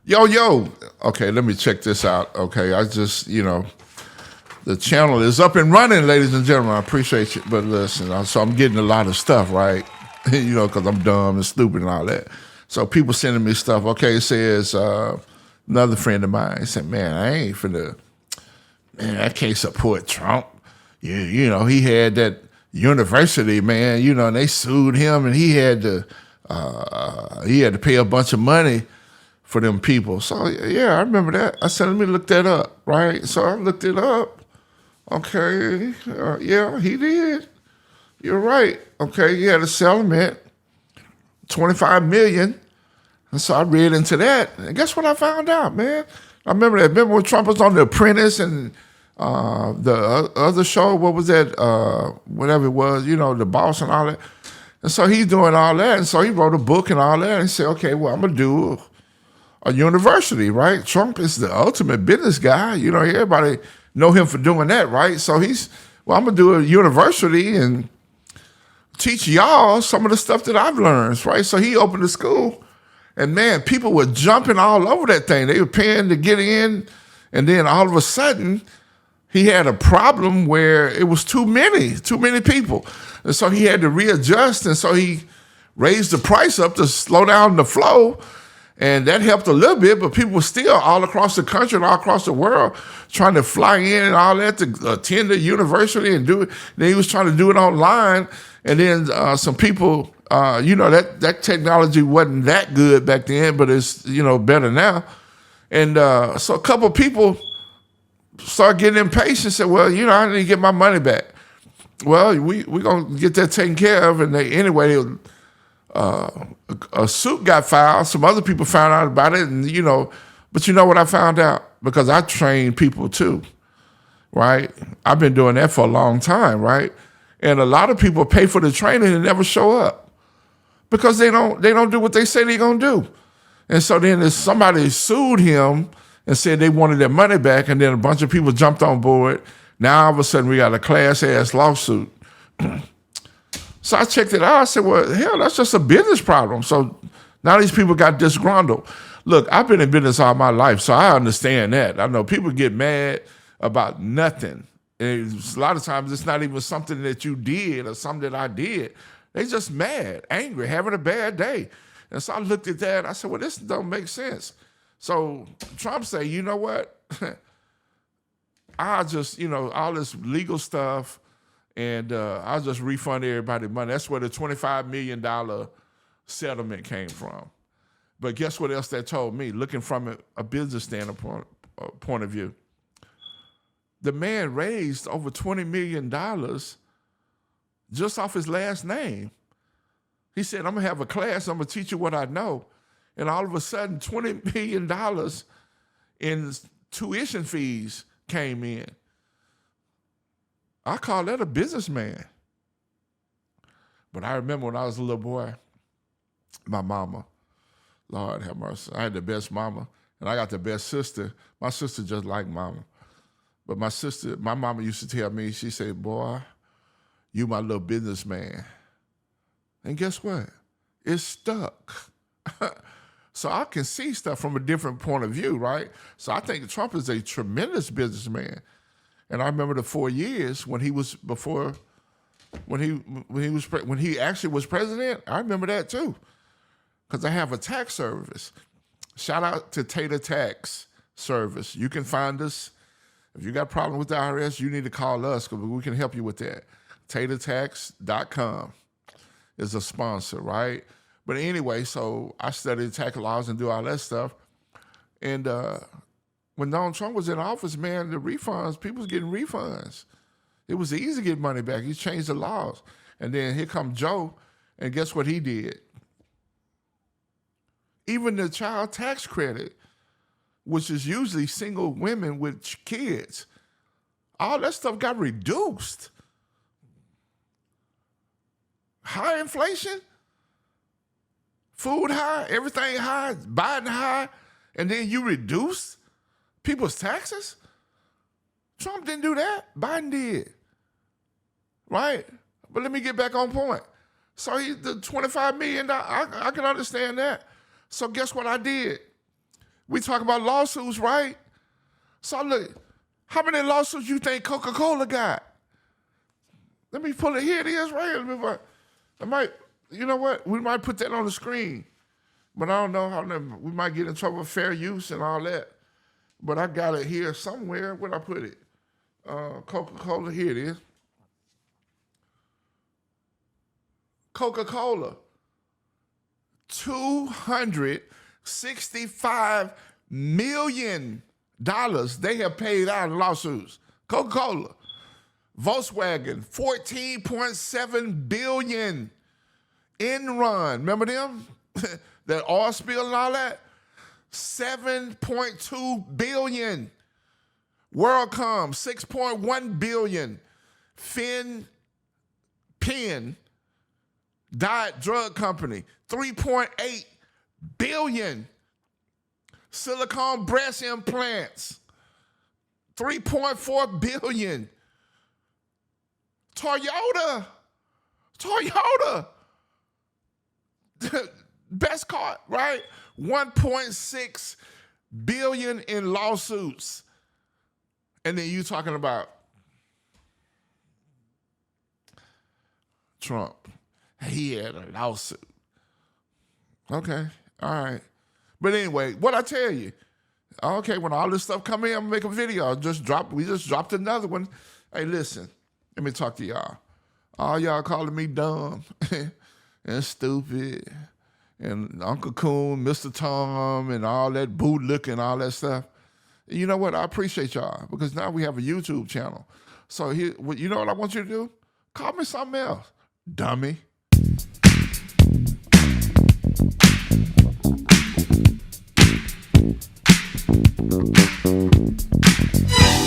Yo. Okay, let me check this out. Okay, I just, the channel is up and running, ladies and gentlemen. I appreciate you. But listen, so I'm getting a lot of stuff, right? Because I'm dumb and stupid and all that. So people sending me stuff. Okay, it says, another friend of mine said, man, I ain't finna, man, I can't support Trump. He had that university, man, and they sued him and he had to pay a bunch of money for them people. So yeah, I remember that. I said, let me look that up, right? So I looked it up. Okay, yeah, he did. You're right. Okay, he had a settlement, $25 million. And so I read into that. And guess what I found out, man? I remember that. Remember when Trump was on The Apprentice and the other show, what was that? Whatever it was, The Boss and all that. And so he's doing all that. And so he wrote a book and all that. And he said, okay, well, I'm going to do a university, right? Trump is the ultimate business guy. Everybody know him for doing that, right? So I'm going to do a university and teach y'all some of the stuff that I've learned, right? So he opened a school. And man, people were jumping all over that thing. They were paying to get in. And then all of a sudden, he had a problem where it was too many people. And so he had to readjust. And so he raised the price up to slow down the flow. And that helped a little bit, but people were still all across the country and all across the world trying to fly in and all that to attend the university and do it. Then he was trying to do it online. And then some people, that technology wasn't that good back then, but it's, better now. And so a couple of people started getting impatient and said, well, I need to get my money back. Well, we're going to get that taken care of. And a suit got filed. Some other people found out about it. And, but you know what I found out? Because I train people too, right? I've been doing that for a long time, right? And a lot of people pay for the training and never show up because they don't do what they say they're going to do. And so then somebody sued him and said they wanted their money back, and then a bunch of people jumped on board. Now all of a sudden we got a class-ass lawsuit. So I checked it out. I said, well, hell, that's just a business problem. So now these people got disgruntled. Look, I've been in business all my life, so I understand that. I know people get mad about nothing. And a lot of times it's not even something that you did or something that I did. They just mad, angry, having a bad day. And so I looked at that. I said, well, this don't make sense. So Trump say, you know what? I'll just, all this legal stuff, and I'll just refund everybody money. That's where the $25 million settlement came from. But guess what else that told me? Looking from a business standpoint point of view. The man raised over $20 million just off his last name. He said, I'm going to have a class, I'm going to teach you what I know. And all of a sudden, $20 million in tuition fees came in. I call that a businessman. But I remember when I was a little boy, my mama, Lord have mercy, I had the best mama, and I got the best sister. My sister just like mama. But my mama used to tell me, she said, boy, you my little businessman. And guess what? It's stuck. So I can see stuff from a different point of view, right? So I think Trump is a tremendous businessman. And I remember the 4 years when he actually was president. I remember that too, because I have a tax service. Shout out to Tater Tax Service. You can find us. If you got a problem with the IRS, you need to call us because we can help you with that. TaterTax.com is a sponsor, right? But anyway, so I studied tax laws and do all that stuff. And when Donald Trump was in office, man, the refunds, people was getting refunds. It was easy to get money back. He changed the laws. And then here comes Joe, and guess what he did? Even the child tax credit, which is usually single women with kids, all that stuff got reduced. High inflation, food high, everything high, Biden high, and then you reduce people's taxes? Trump didn't do that. Biden did. Right? But let me get back on point. So the $25 million, I can understand that. So guess what I did? We talk about lawsuits, right? So look, how many lawsuits you think Coca-Cola got? Let me pull it. Here it is right here. I might, you know what? We might put that on the screen. But I don't know how we might get in trouble with fair use and all that. But I got it here somewhere. Where'd I put it? Coca-Cola, here it is. Coca-Cola, $265 million they have paid out in lawsuits. Coca-Cola. Volkswagen, $14.7 billion. Enron, remember them? That oil spill and all that? $7.2 billion. WorldCom, $6.1 billion. Penn, Diet Drug Company, $3.8 billion. Silicone breast implants, $3.4 billion. Toyota, best car, right? $1.6 billion in lawsuits. And then you talking about Trump. He had a lawsuit. Okay, all right. But anyway, what I tell you, okay, when all this stuff come in, I'm gonna make a video. We just dropped another one. Hey, listen, let me talk to y'all. All y'all calling me dumb and stupid and Uncle Coon, Mr. Tom, and all that bootlick and all that stuff. You know what? I appreciate y'all because now we have a YouTube channel. So here, you know what I want you to do? Call me something else, dummy.